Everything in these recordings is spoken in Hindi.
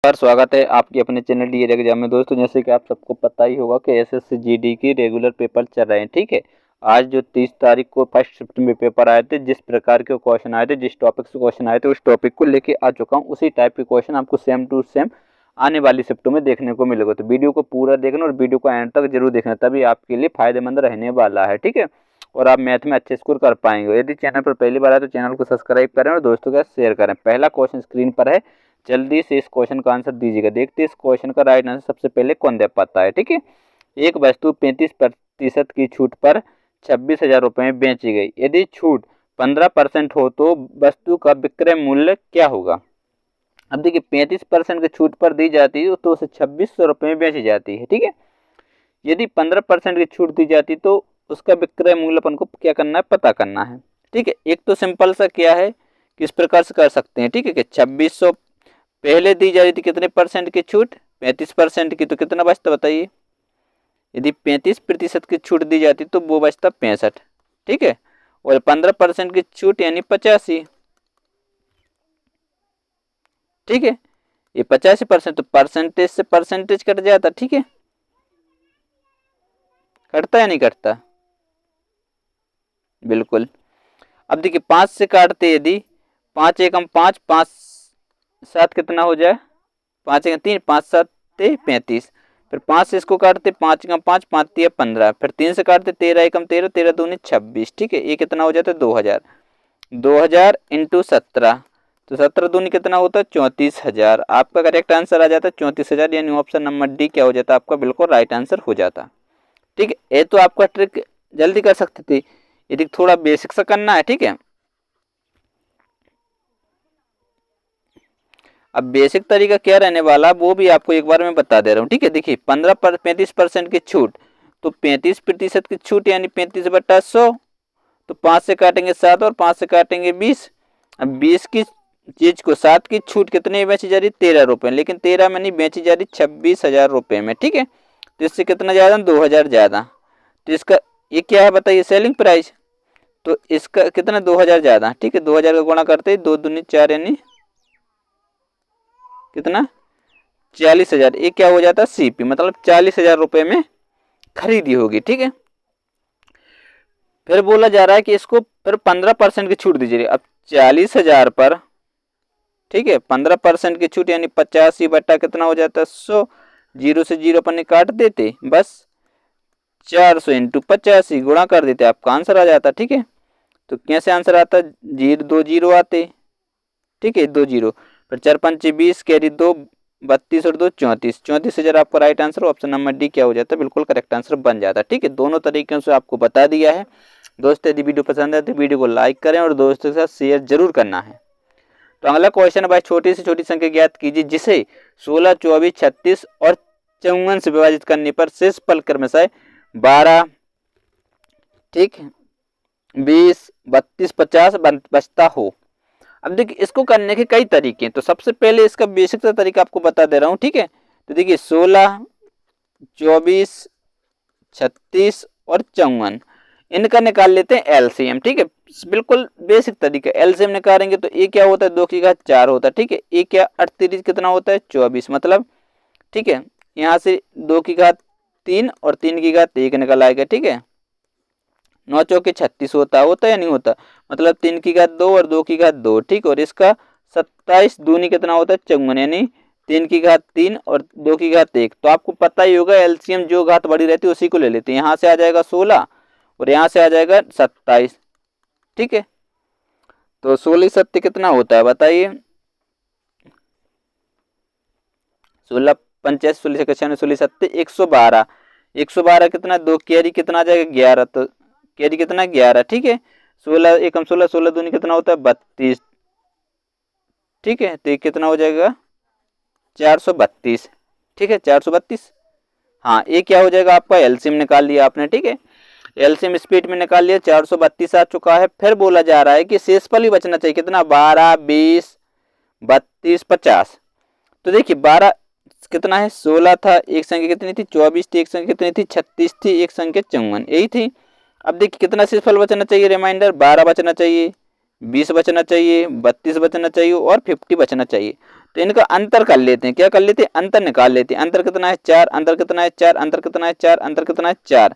नमस्कार, स्वागत है आपके अपने चैनल डीएड एग्जाम में। दोस्तों, जैसे कि आप सबको पता ही होगा कि एसएससी जीडी की रेगुलर पेपर चल रहे हैं। ठीक है, आज जो 30 तारीख को फर्स्ट शिफ्ट में पेपर आए थे, जिस प्रकार के क्वेश्चन आए थे, जिस टॉपिक से क्वेश्चन आए थे, उस टॉपिक को लेके आ चुका हूं। उसी टाइप के क्वेश्चन आपको सेम टू सेम आने वाली शिफ्टों में देखने को मिलेगा। तो वीडियो को पूरा देखना और वीडियो को एंड तक जरूर देखना, तभी आपके लिए फायदेमंद रहने वाला है। ठीक है, और आप मैथ में अच्छे स्कोर कर पाएंगे। यदि चैनल पर पहली बार आए तो चैनल को सब्सक्राइब करें और दोस्तों के साथ शेयर करें। पहला क्वेश्चन स्क्रीन पर है, जल्दी से इस क्वेश्चन का आंसर दीजिएगा। देखते हैं इस क्वेश्चन का राइट आंसर सबसे पहले कौन दे पाता है। ठीक है, एक वस्तु 35% की छूट पर 26,000 रुपये में बेची गई। यदि छूट 15% हो तो वस्तु का विक्रय मूल्य क्या होगा। अब देखिए, 35% की छूट पर दी जाती है तो उसे 2600 रुपये में बेची जाती है। ठीक है, यदि 15% की छूट दी जाती तो उसका विक्रय मूल्य अपन को क्या करना है, पता करना है। ठीक है, एक तो सिंपल सा क्या है, किस प्रकार से कर सकते हैं। ठीक है, कि 2600 पहले दी जा रही थी, कितने परसेंट की छूट, 35% की, तो कितना बचता बताइए। यदि 35% की छूट दी जाती तो वो बचता 65। ठीक है, और 15% की छूट यानी 85। ठीक है, ये 85%, तो परसेंटेज से परसेंटेज कट जाता। ठीक है, कटता या नहीं कटता, बिल्कुल। अब देखिए, 5 से काटते, यदि 5 एकम 5, 5 7 कितना हो जाए, 5 एकम 3, 5 7 35। फिर 5 से इसको काटते, 5 एकम 5, 5 3 15। फिर 3 से काटते, 13 एकम 13, 13 दूनी 26। ठीक है, ये कितना हो जाता है, 2000। 2000 इंटू 17, तो 17 दूनी कितना होता है, 34,000। आपका करेक्ट आंसर आ जाता है 34,000, यानी ऑप्शन नंबर डी क्या हो जाता है आपका, बिल्कुल राइट आंसर हो जाता। ठीक है, ये तो आपका ट्रिक जल्दी कर सकते थे, यदि थोड़ा बेसिक सा करना है। ठीक है, अब बेसिक तरीका क्या रहने वाला वो भी आपको एक बार मैं बता दे रहा हूँ। ठीक है, देखिए 35% की छूट, तो 35% की छूट यानी 35/100, तो 5 से काटेंगे 7 और 5 से काटेंगे 20। अब 20 की चीज को 7 की छूट कितने में बेची जा रही, 13 रुपये, लेकिन 13 में नहीं बेची जा रही, 26,000 रुपये में। ठीक है, तो इससे कितना ज्यादा, 2,000 ज्यादा। तो इसका ये क्या है बताइए, सेलिंग प्राइस, तो इसका कितना, 2,000 ज्यादा। ठीक है, 2,000 का गुणा करते ही 2 दूनी 4 यानी कितना, 40,000। ये क्या हो जाता है, सीपी, मतलब 40,000 रुपये में खरीदी होगी। ठीक है, फिर बोला जा रहा है कि इसको फिर 15% की छूट दी जा रही है। अब 40,000 पर, ठीक है, 15% की छूट यानी 85 बटा कितना हो जाता है, 100। जीरो से जीरो अपन काट देते, बस 400 इंटू 85 गुणा कर देते, आपका आंसर आ जाता। ठीक है, तो कैसे आंसर आता, जीरो 2 जीरो आते। ठीक है, 2 जीरो, फिर 4 5 20, कैरी 2 32 और 2 34, 34,000 आपका right answer, option number D क्या हो जाता है, बिल्कुल करेक्ट आंसर बन जाता है। ठीक है, दोनों तरीकों से आपको बता दिया है। दोस्तों, यदि वीडियो पसंद है तो वीडियो को लाइक करें और दोस्तों के साथ शेयर जरूर करना है। तो अगला क्वेश्चन है भाई, छोटी से छोटी संख्या ज्ञात कीजिए जिसे 16, 24, 36 और 54 से विभाजित करने पर शेष फल क्रमशः 12, ठीक, 20, 32, 50 बचता हो। अब देखिए, इसको करने के कई तरीके हैं, तो सबसे पहले इसका बेसिक सा तरीका आपको बता दे रहा हूं। ठीक है, तो देखिए 16, 24, 36 और 54, इनका निकाल लेते हैं एलसीएम। ठीक है, बिल्कुल बेसिक तरीका, एलसीएम निकालेंगे तो ये क्या होता है, 2 की घात 4 होता है। ठीक है, ये क्या 38 कितना होता है, 24, मतलब ठीक है, यहाँ से 2 की घात 3 और 3 की घात 1 निकल आएगा। ठीक है, 9 चौके 36 होता या नहीं होता, मतलब 3 की घात 2 और 2 की घात 2। ठीक, और इसका 27 दूनी कितना होता है, 54, यानी 3 की घात 3 और 2 की घात 1। तो आपको पता ही होगा, एलसीएम जो घात बड़ी रहती है उसी को ले लेते हैं। यहाँ से आ जाएगा 16 और यहाँ से आ जाएगा 27। ठीक है, तो 16 सत्य कितना होता है बताइए, 16 पंचायत 16 96 16 सत्य 112। 112 कितना, 2 कैरी कितना आ जाएगा, 11, तो कैरी कितना, 11। ठीक है, 16 एकम 16, 16 दूनी कितना होता है, 32। ठीक है, तो ये कितना हो जाएगा, 432। ठीक है, 432। हाँ, ये क्या हो जाएगा आपका, एलसीएम निकाल लिया आपने। ठीक है, एलसीएम स्पीड में निकाल लिया, 432 आ चुका है। फिर बोला जा रहा है कि शेषफल ही बचना चाहिए, कितना, 12, 20, 32, 50। तो देखिए 12 कितना है, 16 था, एक संख्या कितनी थी, 24 थी, एक संख्या कितनी थी, 36 थी, एक संख्या 54, यही थी। अब देखिए कितना शेषफल बचना चाहिए, रिमाइंडर 12 बचना चाहिए, 20 बचना चाहिए, 32 बचना चाहिए और 50 बचना चाहिए। तो इनका अंतर कर लेते हैं, क्या कर लेते हैं, अंतर निकाल लेते हैं। अंतर कितना है 4, अंतर कितना है 4, अंतर कितना है 4, अंतर कितना है 4।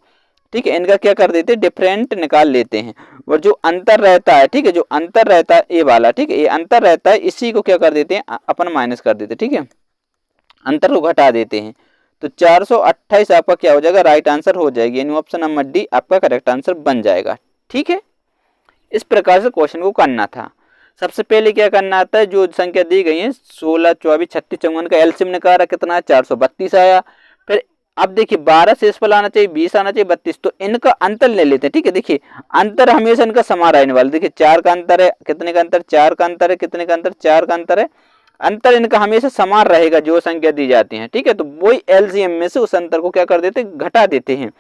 ठीक है, इनका क्या कर देते हैं, डिफरेंट निकाल लेते हैं। और जो अंतर रहता है, ठीक है, जो अंतर रहता है ए वाला, ठीक है, ये अंतर रहता है, इसी को क्या कर देते हैं, अपन माइनस कर देते हैं। ठीक है, अंतर को घटा देते हैं। तो 428 आपका क्या हो जाएगा, राइट आंसर हो जाएगी, यानी ऑप्शन नंबर डी आपका करेक्ट आंसर बन जाएगा। ठीक है, इस प्रकार से क्वेश्चन को करना था। सबसे पहले क्या करना आता है, जो संख्या दी गई है 16, 24, 36, 54 का एलसीएम निकाला, कितना है 432 आया। फिर अब देखिए 12 से इस पर आना चाहिए, 20 आना चाहिए, 32, तो इनका अंतर ले लेते हैं। ठीक है, देखिए अंतर हमेशा इनका समान रहने वाला, देखिए 4 का अंतर है, कितने का अंतर, 4 का अंतर है, कितने का अंतर, 4 का अंतर है, अंतर इनका हमेशा समान रहेगा जो संख्या दी जाती है। ठीक है, तो वही एलसीएम में से उस अंतर को क्या कर देते हैं, घटा देते हैं।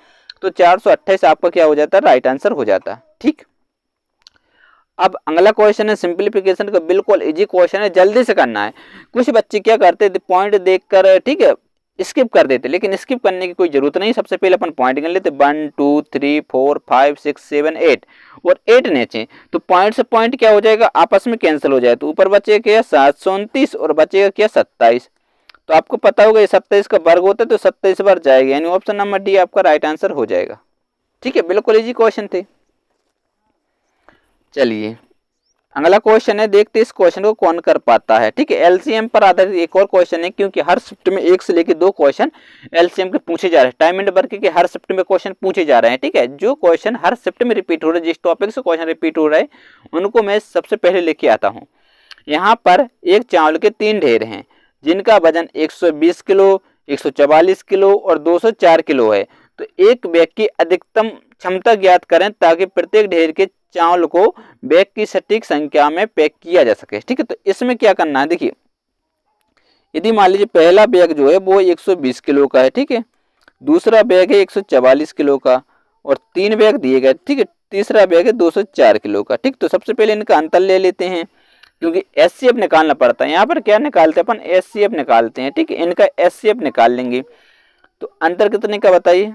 तो 428 आपका क्या हो जाता है, राइट आंसर हो जाता है। ठीक, अब अगला क्वेश्चन है सिंप्लीफिकेशन का, बिल्कुल इजी क्वेश्चन है, जल्दी से करना है। कुछ बच्चे क्या करते हैं, पॉइंट देखकर, ठीक है, स्किप कर देते, लेकिन स्किप करने की कोई जरूरत नहीं। सबसे पहले अपन पॉइंट गिन लेते, 1 2 3 4 5 6 7 8 और 8 नीचे। तो पॉइंट से पॉइंट क्या हो जाएगा, आपस में कैंसिल हो जाए, तो ऊपर बचेगा क्या 729 और बचेगा क्या 27। तो आपको पता होगा ये 27 का वर्ग होता है, तो 27 बार जाएगा, यानी ऑप्शन नंबर डी आपका राइट आंसर हो जाएगा। ठीक है, बिल्कुल इजी क्वेश्चन थे। चलिए अगला क्वेश्चन है, देखते इस क्वेश्चन को कौन कर पाता है। ठीक है, एलसीएम पर आधारित एक और क्वेश्चन है, क्योंकि हर शिफ्ट में 1 से लेकर 2 क्वेश्चन एलसीएम के पूछे जा रहे हैं। टाइम एंड वर्क के हर शिफ्ट में क्वेश्चन पूछे जा रहे हैं। ठीक है, जो क्वेश्चन हर शिफ्ट में रिपीट हो रहे हैं, जिस टॉपिक से क्वेश्चन रिपीट हो रहा है उनको मैं सबसे पहले लेके आता हूँ। यहाँ पर एक चावल के 3 ढेर हैं, जिनका वजन 120 किलो, 144 किलो और 204 किलो है। तो एक बैग की अधिकतम क्षमता ज्ञात करें, ताकि प्रत्येक ढेर के चावल को बैग की सटीक संख्या में पैक किया जा सके। ठीक है, तो इसमें क्या करना है, देखिए यदि मान लीजिए पहला बैग जो है वो 120 किलो का है, ठीक है, दूसरा बैग है 144 किलो का और 3 बैग दिए गए। ठीक है, तीसरा बैग है 204 किलो का। ठीक, तो सबसे पहले इनका अंतर ले लेते हैं, क्योंकि एचसीएफ निकालना पड़ता है। यहाँ पर क्या निकालते हैं अपन, एचसीएफ निकालते हैं। ठीक है, इनका एचसीएफ निकाल लेंगे। तो अंतर कितने का बताइए,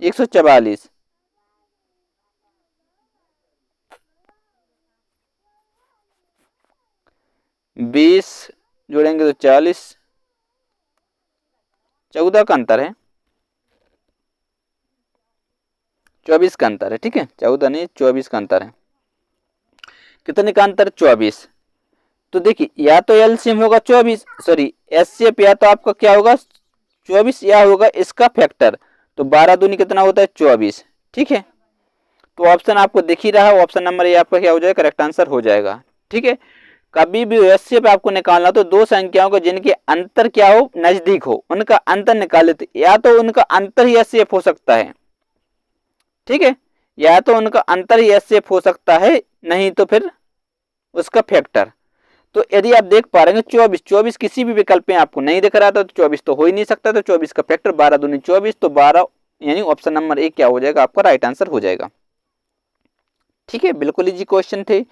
144, 20 जोड़ेंगे तो 40, 14 का अंतर है, 24 का अंतर है। ठीक है, 14 नहीं 24 का अंतर है। कितने का अंतर, 24। तो देखिए या तो एलसीएम होगा 24, सॉरी एचसीएफ, या तो आपका क्या होगा 24, या होगा इसका फैक्टर। तो 12 दूनी कितना होता है 24। ठीक है, तो ऑप्शन आपको दिख ही रहा है, ऑप्शन नंबर ए आपका क्या हो जाएगा, करेक्ट आंसर हो जाएगा। ठीक है, कभी भी एचसीएफ आपको निकालना तो दो संख्याओं को जिनके अंतर क्या हो, नजदीक हो, उनका अंतर निकाल लेते, या तो उनका अंतर ही एचसीएफ हो सकता है। ठीक है, या तो उनका अंतर ही एचसीएफ हो सकता है, नहीं तो फिर उसका फैक्टर। तो यदि आप देख पा रहे हैं 24 किसी भी विकल्प में आपको नहीं दिख रहा था, तो 24 तो हो ही नहीं सकता, तो 24 का फैक्टर 12 दूनी 24, तो 12 यानी ऑप्शन नंबर ए क्या हो जाएगा, आपका राइट आंसर हो जाएगा। ठीक है, बिल्कुल इजी क्वेश्चन थे।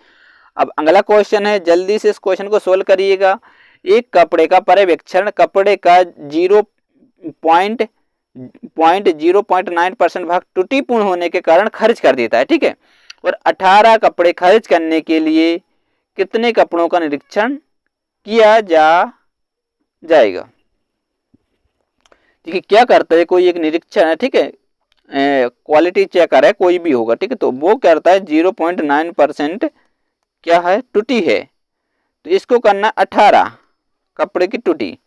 अब अगला क्वेश्चन है, जल्दी से इस क्वेश्चन को सोल्व करिएगा। एक कपड़े का पर्यवेक्षण कपड़े का 0.09% भाग त्रुटिपूर्ण होने के कारण खर्च कर देता है। ठीक है, और 18 कपड़े खर्च करने के लिए कितने कपड़ों का निरीक्षण किया जाएगा। ठीक है, क्या करता है, कोई एक निरीक्षण है, ठीक है, क्वालिटी चेकर है, कोई भी होगा। ठीक है, तो वो करता है 0.9% क्या है, टूटी है, तो इसको करना 18 कपड़े की टूटी।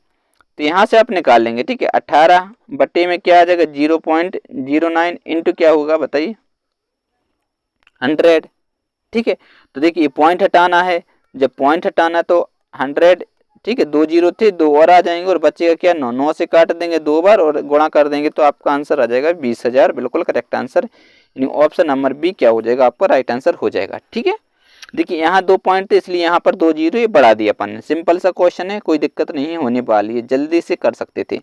तो यहाँ से आप निकाल लेंगे। ठीक है, 18 बट्टे में क्या आ जाएगा 0.09 इंटू क्या होगा बताइए 100। ठीक है, तो देखिए पॉइंट हटाना है, जब पॉइंट हटाना तो 100। ठीक है, 2 जीरो थे, 2 और आ जाएंगे और बचेगा क्या 9, 9 से काट देंगे 2 बार और गुणा कर देंगे, तो आपका आंसर आ जाएगा 20,000। बिल्कुल करेक्ट आंसर, यानी ऑप्शन नंबर बी क्या हो जाएगा, आपका राइट आंसर हो जाएगा। ठीक है, देखिए यहाँ 2 पॉइंट थे, इसलिए यहाँ पर 2 जीरो ये बढ़ा दिया अपन ने। सिंपल सा क्वेश्चन है, कोई दिक्कत नहीं होने वाली है, जल्दी से कर सकते थे।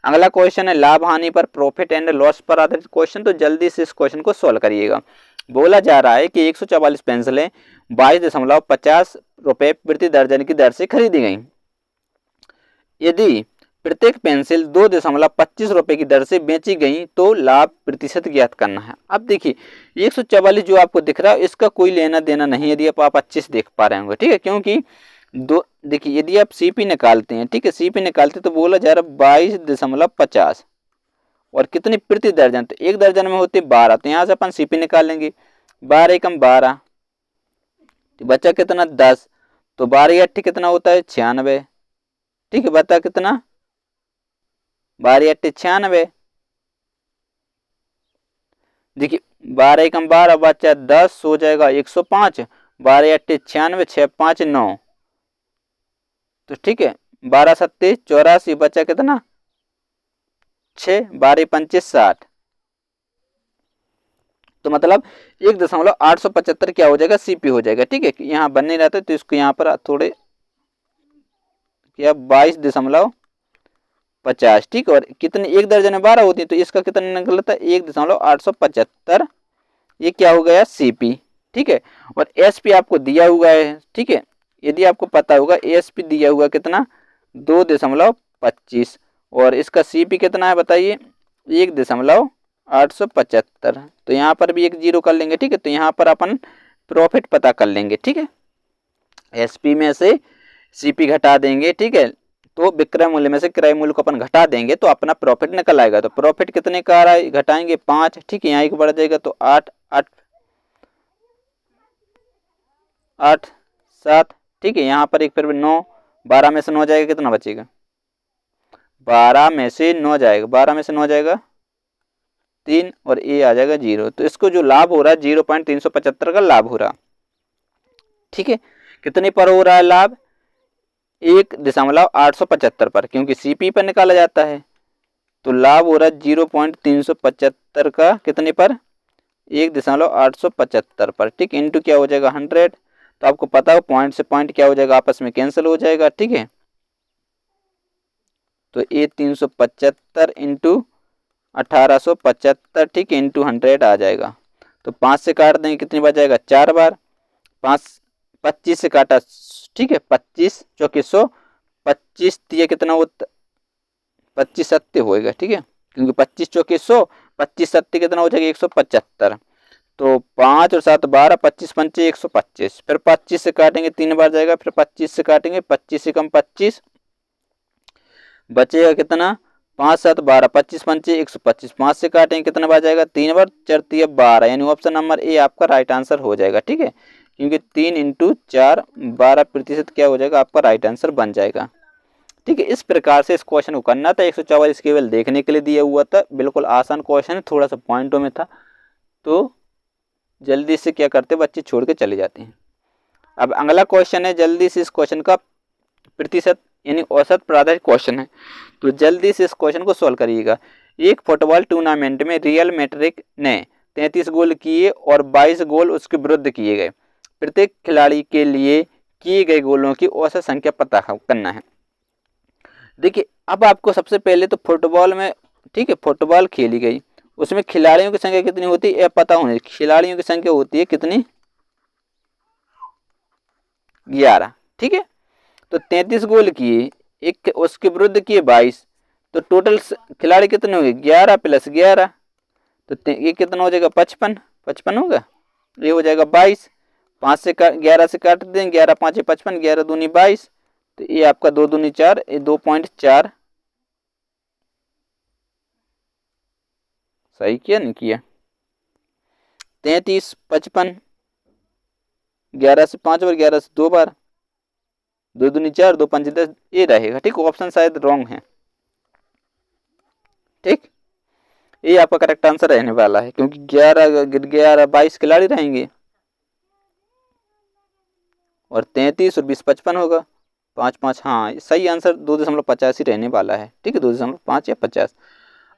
अगला क्वेश्चन है लाभ हानि पर, प्रॉफिट एंड लॉस पर आधारित क्वेश्चन, तो जल्दी से इस क्वेश्चन को सॉल्व करिएगा। बोला जा रहा है कि 144 पेंसिलें 22.50 रुपए प्रति दर्जन की दर से खरीदी गई। यदि प्रत्येक पेंसिल 2.25 रुपए की दर से बेची गई तो लाभ प्रतिशत ज्ञात करना है। अब देखिए 144 जो आपको दिख रहा है इसका कोई लेना देना नहीं, यदि आप अच्छे से देख पा रहे होंगे, ठीक है, क्योंकि दो देखिए यदि आप सीपी निकालते हैं, ठीक है, सीपी निकालते तो बोला जा रहा 22.50 और कितनी प्रति दर्जन, तो एक दर्जन में होते 12, तो यहाँ से अपन सीपी निकालेंगे, 12 एकम 12, तो बचा कितना 10, तो 12 अट्ठी कितना होता है 96, ठीक है, बता कितना 12 अट्ठी 96, देखिए 12 एकम 12 बचा 10 हो जाएगा 105, 12 अट्ठी 96, 6 5 9, तो ठीक है 12 सत्ते 84, बचा कितना 6, 12 पंचे 60, तो मतलब 1.875 क्या हो जाएगा सीपी हो जाएगा, ठीक है, यहाँ बन नहीं रहता तो इसको यहाँ पर थोड़े क्या 22.50, ठीक है, और कितने एक दर्जन में 12 होती है तो इसका कितना निकलता है 1.875, ये क्या हो गया सीपी, ठीक है, और एसपी आपको दिया हुआ है, ठीक है, यदि आपको पता होगा एसपी दिया हुआ कितना 2.25 और इसका सीपी कितना है बताइए 1.875, तो यहाँ पर भी एक जीरो कर लेंगे, ठीक है, तो यहाँ पर अपन प्रॉफिट पता कर लेंगे, ठीक है, एसपी में से सीपी घटा देंगे, ठीक है, तो विक्रय मूल्य में से क्रय मूल्य को अपन घटा देंगे तो अपना प्रॉफिट निकल आएगा, तो प्रॉफिट कितने का आ रहा है घटाएंगे 5, ठीक है, यहाँ एक बढ़ जाएगा तो 8 8 8 7, ठीक है, यहाँ पर एक फिर 9, 12 में से 9 जाएगा कितना बचेगा 12 में से 9 जाएगा 12 में से 9 जाएगा 3 और ए आ जाएगा 0, तो इसको जो लाभ हो रहा है 0.375 का लाभ हो रहा, ठीक है, कितने पर हो रहा है लाभ 1.875 पर, क्योंकि सीपी पर निकाला जाता है तो लाभ हो रहा है 0.375 का कितने पर 1.875 पर, ठीक, इंटू क्या हो जाएगा 100, तो आपको पता हो पॉइंट से पॉइंट क्या हो जाएगा आपस में कैंसिल हो जाएगा, ठीक है, तो ये 375 इंटू 1875, ठीक है, इंटू 100 आ जाएगा, तो 5 से काट देंगे कितनी बार जाएगा 4 बार, 5 25 से काटा, ठीक है, 25 चौके 100, 25 दिए कितना होता 25 सत्ते होएगा, ठीक है, क्योंकि 25 चौके 100, 25 सत्ते कितना हो जाएगा 175, तो 5 और 7 12, 25 पंचे 125, फिर 25 से काटेंगे 3 बार जाएगा, फिर 25 से काटेंगे 25 से कम 25, बचेगा कितना 5 7 12, 25 पंचे 125, 5 से काटेंगे कितना बार जाएगा 3 बार, 4 3 12, यानी ऑप्शन नंबर ए आपका राइट आंसर हो जाएगा, ठीक है, क्योंकि 3 इंटू 4 12% क्या हो जाएगा आपका राइट आंसर बन जाएगा, ठीक है, इस प्रकार से इस क्वेश्चन को करना था। 144 केवल देखने के लिए दिया हुआ था, बिल्कुल आसान क्वेश्चन है, थोड़ा सा पॉइंटों में था तो जल्दी से क्या करते बच्चे छोड़ के चले जाते हैं। अब अगला क्वेश्चन है, जल्दी से इस क्वेश्चन का प्रतिशत यानी औसत प्राधान्य क्वेश्चन है, तो जल्दी से इस क्वेश्चन को सॉल्व करिएगा। एक फुटबॉल टूर्नामेंट में रियल मैड्रिड ने 33 गोल किए और 22 गोल उसके विरुद्ध किए गए, प्रत्येक खिलाड़ी के लिए किए गए गोलों की औसत संख्या पता करना है। देखिए अब आपको सबसे पहले तो फुटबॉल में, ठीक है, फुटबॉल खेली गई, उसमें खिलाड़ियों की संख्या कितनी होती है पता होनी, खिलाड़ियों की संख्या होती है कितनी 11, ठीक है, तो 33 गोल किए, एक उसके विरुद्ध किए 22, तो टोटल खिलाड़ी कितने हो गए 11 प्लस 11, तो ये कितना हो जाएगा 55, 55 होगा, ये हो जाएगा 22, 5 से 11 से काट दें, 11 5 55, 11 दूनी 22, तो ये आपका 2 दूनी 4, ये 2.4, सही किया नहीं किया, 33 55, 11 से 5 बार, 11 से 2 बार, 2 दूनी 4, 2 5 10, ये रहेगा, ठीक, ऑप्शन शायद रॉन्ग है, ठीक, ये आपका करेक्ट आंसर रहने वाला है, क्योंकि 11 22 खिलाड़ी रहेंगे और 33 और 20 55 होगा, 5 5, हाँ सही आंसर 2.50 ही रहने वाला है, ठीक है, 2.5 या 50।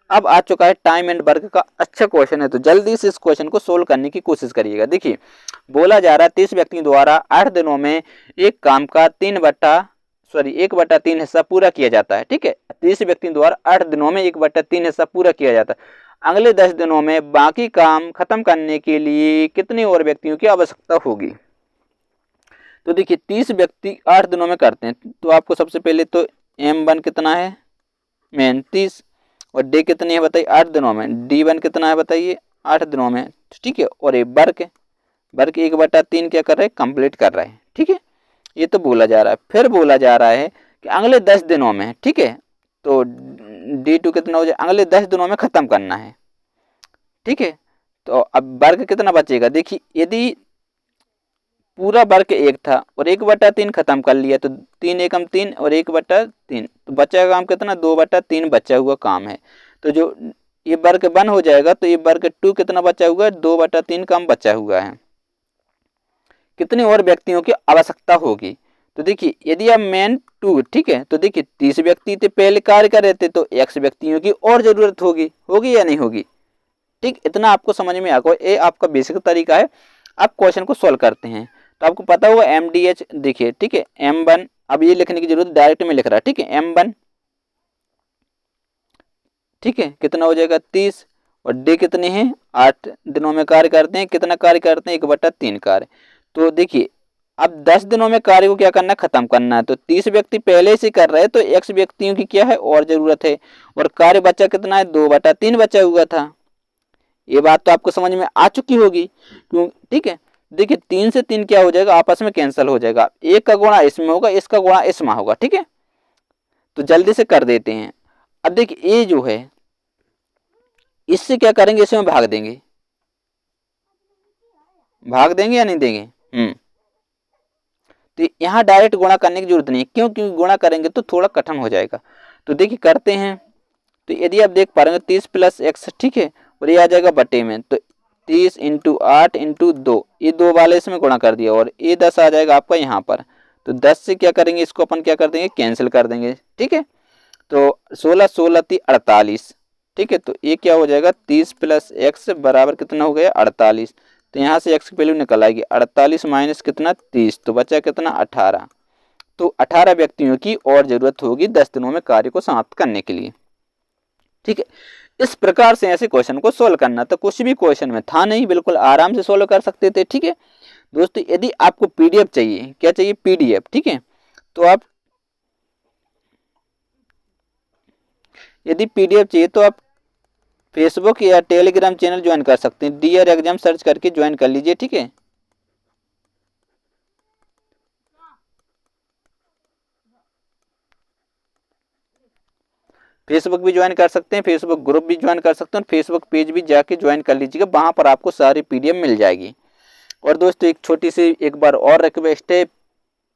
अब आ चुका है टाइम एंड वर्क का अच्छा क्वेश्चन है, तो जल्दी से इस क्वेश्चन को सोल्व करने की कोशिश करिएगा। देखिए बोला जा रहा है 30 व्यक्तियों द्वारा 8 दिनों में एक काम का 1/3 हिस्सा पूरा किया जाता है, ठीक है, 30 व्यक्तियों द्वारा 8 दिनों में 1/3 हिस्सा पूरा किया जाता है, अगले 10 दिनों में बाकी काम खत्म करने के लिए कितने और व्यक्तियों की आवश्यकता होगी। तो देखिए 30 व्यक्ति 8 दिनों में करते हैं, तो आपको सबसे पहले तो M1 कितना है मेन 30 और डे कितनी है बताइए 8 दिनों में, D1 कितना है बताइए 8 दिनों में, ठीक है। और ये वर्क 1/3 क्या कर रहे हैं कंप्लीट कर रहे हैं, ठीक है। ये तो बोला जा रहा है। फिर बोला जा रहा है कि अगले 10 दिनों में, ठीक है, तो D2 कितना हो जाए अगले 10 दिनों में खत्म करना है, ठीक है। तो अब वर्क कितना बचेगा, देखिए यदि पूरा वर्क 1 था और 1/3 खत्म कर लिया तो 3 एकम 3 और 1/3 तो बचा काम कितना 2/3 बचा हुआ काम है। तो जो ये वर्क 1 हो जाएगा तो ये वर्क 2 कितना बचा हुआ है 2/3 काम बचा हुआ है। कितने और व्यक्तियों की आवश्यकता होगी, तो देखिए यदि आप मेन 2, ठीक है, तो देखिए 30 व्यक्ति थे पहले कार्य कर रहे थे तो x व्यक्तियों की और जरूरत होगी, होगी या नहीं होगी, ठीक। इतना आपको समझ में आ गया, ये आपका बेसिक तरीका है। आप क्वेश्चन को सॉल्व करते हैं तो आपको पता होगा MDH, देखिए ठीक है M1, अब ये लिखने की जरूरत डायरेक्ट में लिख रहा है, ठीक है M1, ठीक है, कितना हो जाएगा 30 और डे कितने हैं 8 दिनों में कार्य करते हैं, कितना कार्य करते हैं 1/3 कार्य। तो देखिए अब 10 दिनों में कार्य को क्या करना है खत्म करना है, तो 30 व्यक्ति पहले से कर रहे हैं तो x व्यक्तियों की क्या है और जरूरत है, और कार्य बचा कितना है 2/3 बचा हुआ था। ये बात तो आपको समझ में आ चुकी होगी, क्यों, ठीक है। देखिए 3 से 3 क्या हो जाएगा आपस में कैंसिल हो जाएगा, एक का गुणा इसमें होगा इसका गुणा इसमें होगा, ठीक है। तो जल्दी से कर देते हैं। अब देखिए ये जो है इससे क्या करेंगे, इसमें भाग देंगे, भाग देंगे या नहीं देंगे, तो यहाँ डायरेक्ट गुणा करने की जरूरत नहीं है, क्यों, क्योंकि गुणा करेंगे तो थोड़ा कठिन हो जाएगा। तो देखिए करते हैं, तो यदि आप देख पा रहे हैं 30 + x, ठीक है, और ये आ जाएगा बटे में, तो 30 × 8 × 2, ये 2 वाले इसमें गुणा कर दिया और ये 10 आ जाएगा आपका यहाँ पर। तो 10 से क्या करेंगे इसको अपन क्या कर देंगे कैंसिल कर देंगे, ठीक है। तो 16 16 × 48, ठीक है, तो ये क्या हो जाएगा 30 + x बराबर कितना हो गया 48। तो यहाँ से x की वैल्यू निकल आएगी 48 माइनस कितना 30, तो बचा कितना 18। तो 18 व्यक्तियों की और जरूरत होगी 10 दिनों में कार्य को समाप्त करने के लिए, ठीक है। इस प्रकार से ऐसे क्वेश्चन को सोल्व करना, तो कुछ भी क्वेश्चन में था नहीं, बिल्कुल आराम से सोल्व कर सकते थे, ठीक है दोस्तों। यदि आपको PDF चाहिए, क्या चाहिए PDF, ठीक है, तो आप यदि PDF चाहिए तो आप फेसबुक या टेलीग्राम चैनल ज्वाइन कर सकते हैं, डियर एग्जाम सर्च करके ज्वाइन कर लीजिए, ठीक है। फेसबुक भी ज्वाइन कर सकते हैं, फेसबुक ग्रुप भी ज्वाइन कर सकते हैं, फेसबुक पेज भी जाके ज्वाइन कर लीजिएगा, वहाँ पर आपको सारी PDF मिल जाएगी। और दोस्तों एक छोटी सी एक बार और रिक्वेस्ट है,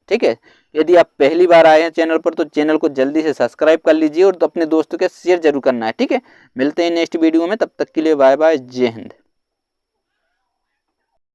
ठीक है, यदि आप पहली बार आए हैं चैनल पर तो चैनल को जल्दी से सब्सक्राइब कर लीजिए और तो अपने दोस्तों के शेयर जरूर करना है, ठीक है। मिलते हैं नेक्स्ट वीडियो में, तब तक के लिए बाय बाय, जय हिंद।